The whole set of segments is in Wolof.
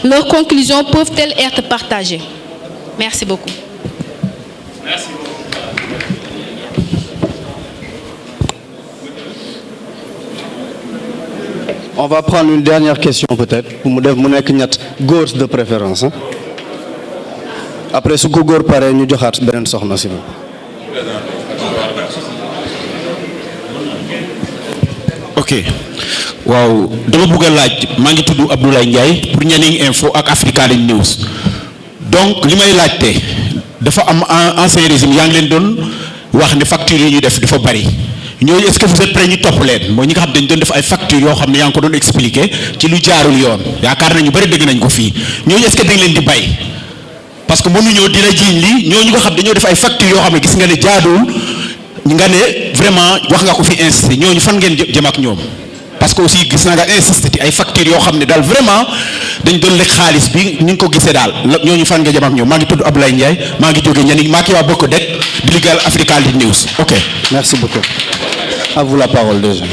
Leurs conclusions peuvent-elles être partagées? Merci beaucoup. Merci beaucoup. On va prendre une dernière question peut-être pour mu def mu nekk ñett góor de préférence hein? Après su ko góor paree ñu joxaat beneen soxna si. Ok waaw dama bëgg a laaj maa ngi tudd Abdoulaye Ndiaye pour Nianing Info ak Africa News donc li may laajte dafa am ancien régime yaa ngi leen doon wax ne factures yi ñuy def dafa bari ñooñu est-ce que vous êtes prêts ñu topp leen mooy ñi nga xam dañ doon def ay factures yoo xam ne yaa ngi ko doon expliquer ci lu jaarul yoon yaakaar nañu bari dégg nañ ko fii ñooñu est-ce que dañ leen di bay parce que mënuñoo dina jiiñ li ñooñu nga xam dañoo def ay factures yoo xam ne gis nga ne jaaduwul nga ne vraiment wax nga ko fi insisté ñooñu fan ngeen jëm ak ñoom parce que aussi gis naa nga insisté ci ay factures yoo xam ne daal vraiment dañ doon lekk xaalis bi ñu ngi ko gisee daal ñooñu fan nga jëm ak ñoom maa ngi tudd Abdoulaye Ndiaye maa ngi jógee Nianing maa ngi waa bokk det di liggéeyal Africa News. Ok, merci beaucoup. À vous la parole déjà.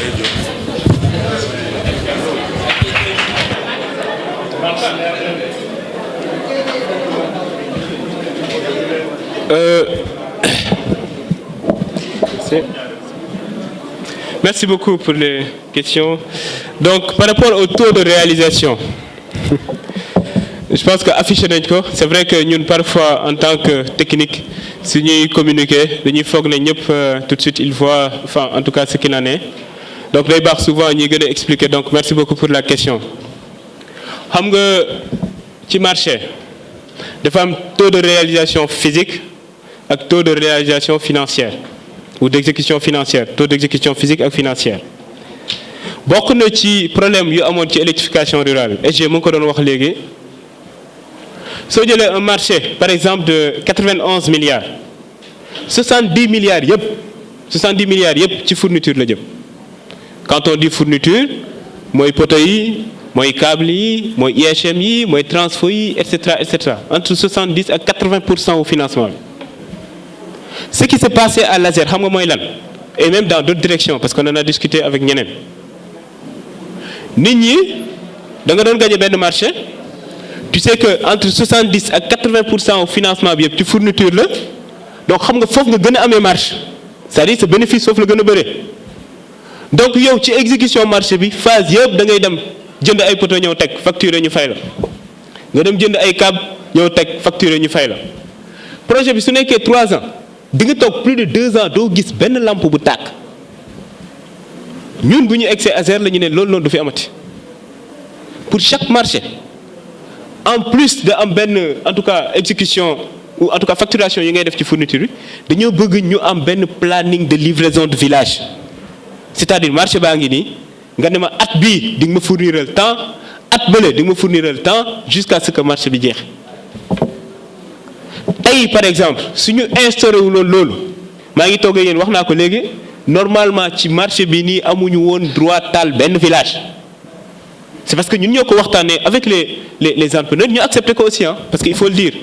Merci beaucoup pour les questions. Donc, par rapport au taux de réalisation, je pense que affiché nañ ko c'est vrai que ñun parfois en tant que technique si ñuy communiquer dañuy foog ne ñëpp tout de suite il voit enfin en tout cas ce qu'il en est donc day baax souvent ñuy gën a expliquer donc merci beaucoup pour la question. Xam nga ci marché dafa am taux de réalisation physique ak taux de réalisation financière ou d'exécution financière taux d'exécution physique ak financière bokk na ci problème yu amoon ci électrification rurale SG mu ngi ko doon wax léegi. soo jëlee un marché par exemple de 91 milliards 70 milliards yëpp ci fourniture la jëm quand on dit fourniture mooy poteau yi mooy câble yi mooy IHM yi mooy transfo yi et cetera entre 70 ak 80% au financement bi. Ce qui s'est passé à Laser xam nga mooy lan et même dans d'autres directions parce qu'on en a discuté avec ñeneen nit ñi da nga doon gagner benn marché. Tu sais que entre 70 ak 80% au financement bi yëpp ci fourniture la donc xam nga foofu nga gën a amee marge c'est-à-dire sa bénéfice foofu la gën a bëree donc yow ci exécution marché bi phase yëpp da ngay dem jënd ay poteau ñëw teg facture ñu fay la nga dem jënd ay câble ñëw teg facture ñu fay la projet bi su nekkee 3 ans di nga toog plus de 2 ans doo gis benn lampe bu tàkk ñun bu ñu egsee ASER la ñu ne loolu noonu du fi amati pour chaque marché. En plus de am benn en tout cas exécution ou en tout cas facturation yi ngay def ci fourniture bi dañoo bëgg ñu am benn planning de livraison de village c'est-à-dire marché baa ngi nii nga ne ma at bii di nga ma fourniral temps at bële di nga ma fourniral temps jusqu'à ce que marché bi jeex. Tey par exemple suñu instauré wu loolu maa ngi toogee yéen wax naa ko léegi normalement ci marché bi nii amuñu woon droit taal benn village. C'est parce que ñun ñoo ko waxtaanee avec les entrepreneurs ñu accepté ko aussi parce que il faut le dire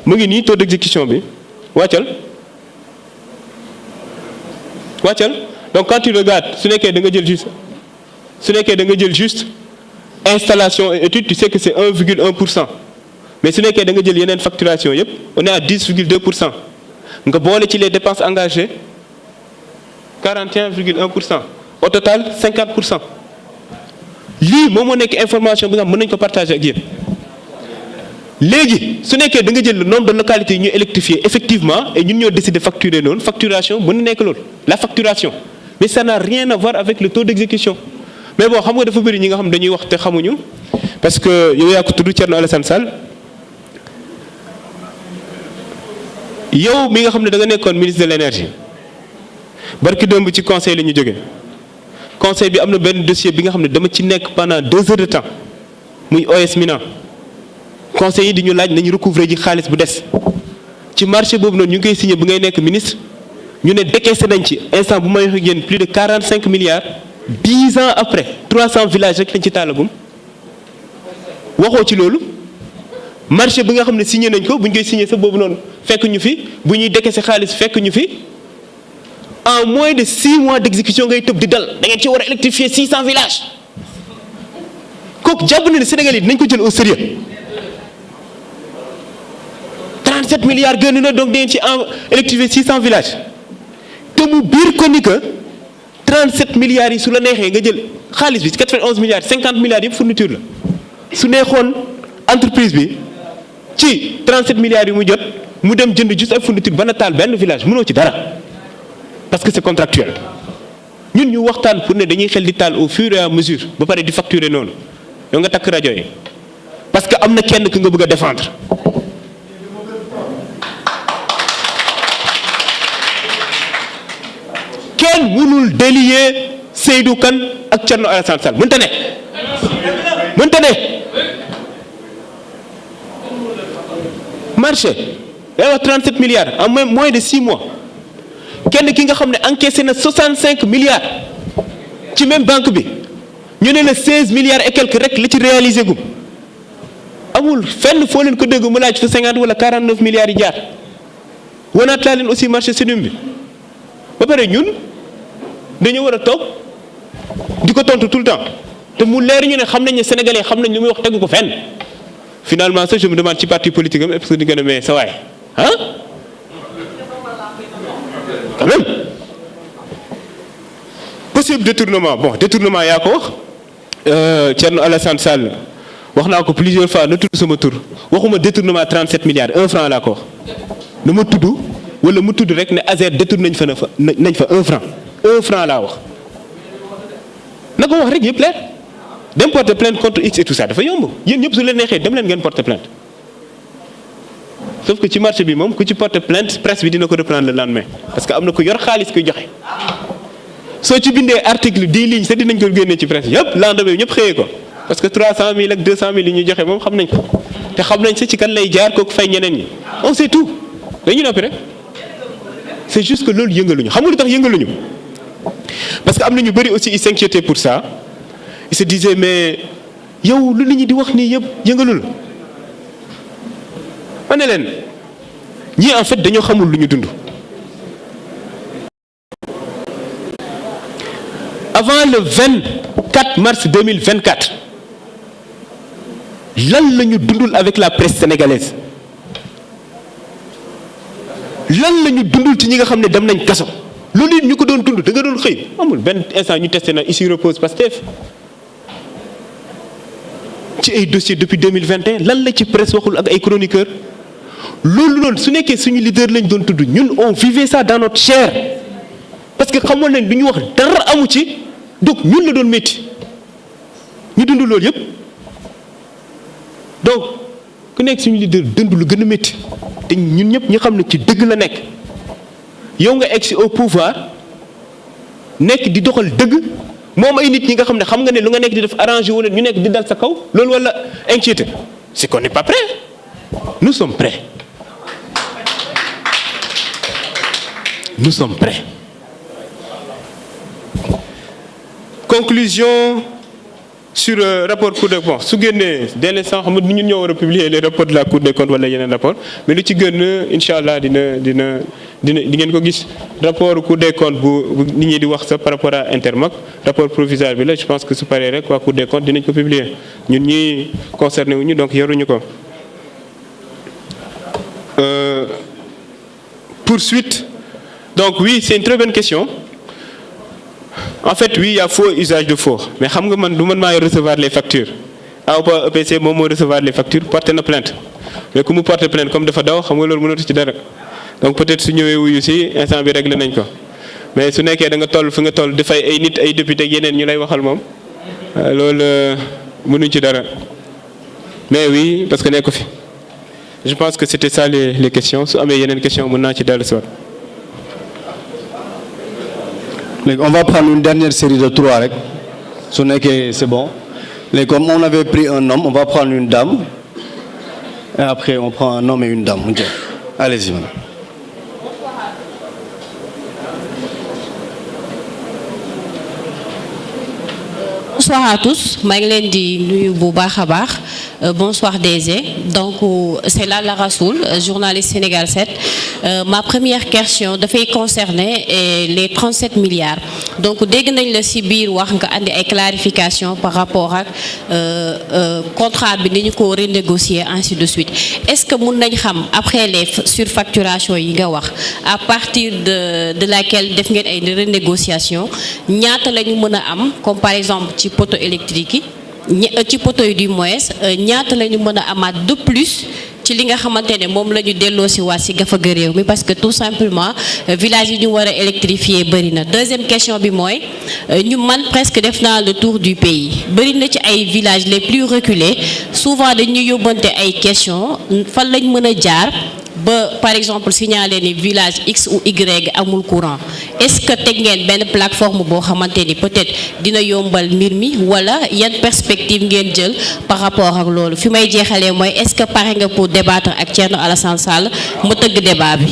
mu ngi nii taux d'exécution bi wàccal donc quand tu regardes su nekkee da nga jël juste installation et étude tu sais que c'est 1,1% mais su nekkee da nga jël yeneen facturation yëpp on est à 10,2% nga boole ci les dépenses engagées 41,1%. Au total 50%. lii moom moo nekk information bi nga xam mën nañu ko partager ak yéen léegi su nekkee da nga jël le nombre de localités yi ñu électrifier effectivement et ñun ñoo décider facturer noonu facturation mën na nekk loolu la facturation mais ça n'a rien à voir avec le taux d'exécution mais bon xam nga dafa bëri ñi nga xam dañuy wax te xamuñu parce que yow yaa ko tudd Thierno Alassane Sall yow mi nga xam ne da nga nekkoon ministre de l'énergie barki démb ci conseil la ñu jógee. Conseil bi am na benn dossier bi nga xam ne dama ci nekk pendant 2 heures de temps muy OS Minan conseil yi di ñu laaj nañu recouvrer ji xaalis bu des ci marché boobu noonu ñu ngi koy signé bu ngay nekk ministre ñu ne décaissé nañ ci instant bu may wax ak yéen plus de 45 milliards 10 ans après 300 villages rek lañ ci taalagum waxoo ci loolu marché bi nga xam ne signé nañ ko bu ñu koy signé sa boobu noonu fekk ñu fi bu ñuy décaissé xaalis fekk ñu fi. En moins de 6 mois d'exécution ngay tëb di dal da ngeen ci war a électrifier 600 villages kooku jàpp na ne Sénégal yi dinañ ko jël au sérieux 37 milliards gën na donc dañ ci électrifier 600 villages te mu biir ko ni que 37 milliards yi su la neexee nga jël xaalis bi 91 milliards 50 milliards yëpp fourniture la su neexoon entreprise bi ci 37 milliards yi mu jot mu dem jënd juste ay fourniture ba na taal benn village mënoo ci dara parce que c'est contractuel ñun ñu waxtaan pour ne dañuy xel di taal au fur et à mesure ba pare di facturer noonu yow nga takk rajo yi parce que am na kenn ki nga bëgg a défendre kenn mënul délier Seydou Kane ak Thierno Alassane Sall mënta ne marché day wax 37 milliards en même moins de 6 mois kenn ki nga xam ne encaissé na 65 milliards ci même banque bi ñu ne la 16 milliards et quelques rek la ci réalisé gum amul fenn foo leen ko dégg mu laaj fa 50 wala 49 milliards yi jaar wanaat laa leen aussi marché sédum bi ba pare ñun dañoo war a toog di ko tontu tout le temps te mu leer ñu ne xam nañ ne sénégalais xam nañ li muy wax tegu ko fenn finalement ça je me demande ci parti politique am est-ce que di gën a mais sa waay ah quand même possible détournement bon détournement yaa ko wax Thierno Alassane Sall wax naa ko plusieurs fois na tudd sama tur waxuma détournement 37 milliards 1 franc laa ko wax na ma tudd wala mu tudd rek ne Azer détourné nañ fa 1 franc laa wax na ko wax rek yëpp leer dem porter plainte contre X et tout ça dafa yomb yéen ñëpp su leen neexee dem leen ngeen porter plainte sauf que ci marché bi moom ku ci porter plainte presse bi dina ko reprendre le lendemain parce que am na ku yor xaalis kuy joxe soo ci bindee article 10 lignes sax dinañ ko génnee ci presse yëpp lendemain bi ñëpp xëyee ko parce que 300 000 ak 200 000 yi ñuy joxe moom xam nañ ko te xam nañ sa ci kan lay jaar kooku fay ñeneen ñi on sait tout dañuy noppi rek c'est juste que loolu yëngaluñu xam nga lu tax yëngaluñu parce que am na ñu bëri aussi ils s'inquiétaient pour ça ils se disaient mais yow lu nit ñi di wax nii yëpp yëngalul ma ne leen ñii en fait dañoo xamul lu ñu dund. avant le 24 mars 2024 lan la ñu dundul avec la presse sénégalaise lan la ñu dundul ci ñi nga xam ne dem nañ kaso loolu it ñu ko doon dund da nga doon xëy amul benn instant ñu testé na ici repose Pastef ci ay dossiers depuis 2021 lan la ci presse waxul ak ay chroniqueurs loolu noonu su nekkee suñu leader lañ doon tudd ñun on vivait ça dans notre chair parce que xamoon nañ lu ñu wax dara amu ci donc ñun la doon métti ñu dund loolu yëpp donc ku nekk suñu leader dund lu gën a métti te ñun ñëpp ñu xam ne ci dëgg la nekk yow nga egg si au pouvoir nekk di doxal dëgg moom ay nit ñi nga xam ne xam nga ne lu nga nekk di def arrangé wu ñu nekk di dal sa kaw loolu wala inquiété c'est qu'on n'est pas prêt nous sommes prêts nous sommes prêts. Conclusion sur rapport Cour des comptes su génnee dès l'instant xam nga ñun ñoo war a publier les rapports de la Cour des comptes wala yeneen rapport mais lu ci gën incha allah di ngeen ko gis rapport Cour des comptes bu nit ñi di wax sax par rapport à Intermoc rapport provisoire bi la je pense que su paree rek waa Cour des comptes dinañ ko publier ñun ñi concerné wuñu donc yoruñu ko. Poursuite donc oui c'est une très bonne question. En fait, oui, il y a faux usage de faux. Mais xam nga man du man maay recevoir les factures. AOPA EPC moom moo recevoir les factures porté na plainte. Mais ku mu porté plainte comme dafa daw xam nga loolu mënatu ci dara. Donc peut-être su ñëwee wuyu si instant bi réglé nañ ko. Mais su nekkee da nga toll fi nga toll dafay ay nit ay député ak yeneen ñu lay waxal moom loolu mënuñ ci dara. Mais oui, parce que nekku fi. Je pense que c'était ça les questions. Su amee yeneen question mën naa ci dellu si waat. On va prendre une dernière série de 3 rek su nekkee c'est bon léegi comme on avait pris un homme on va prendre une dame et après on prend un homme et une dame mu jeex allez-y madame. Bonsoir à tous maa ngi leen di nuyu bu baax a baax bonsoir DG donc c'est Lalla Rassoul journaliste Sénégal 7 ma première question dafay concerner les 37 milliards donc dégg nañ la ci biir wax nga andi ay clarification par rapport ak contrat bi ni ñu ko renégocier ainsi de suite est-ce que mun nañ xam après les surfacturations yi nga wax à partir de laquelle def ngeen ay renégociation ñaata la ñu mën a am comme par exemple ci poteau électrique yi ci poteau yi du moins ñaata la ñu mën a amaat de plus ci li nga xamante ne moom la ñu delloo si waat si gafaga réew mi parce que tout simplement village yi ñu war a électrifier bëri na. Deuxième question bi mooy ñu man presque def naa le tour du pays bëri na ci ay villages les plus reculés souvent dañuy yóbbante ay questions fan lañ mën a jaar ba par exemple signaler ni village X ou Y amul courant est-ce que teg ngeen benn plateforme boo xamante ni peut-être dina yombal mbir mi wala yan perspective ngeen jël par rapport ak loolu fi may jeexalee mooy est-ce que pare nga pour débattre ak Thierno Alassane Sall ma tëgg débat bi.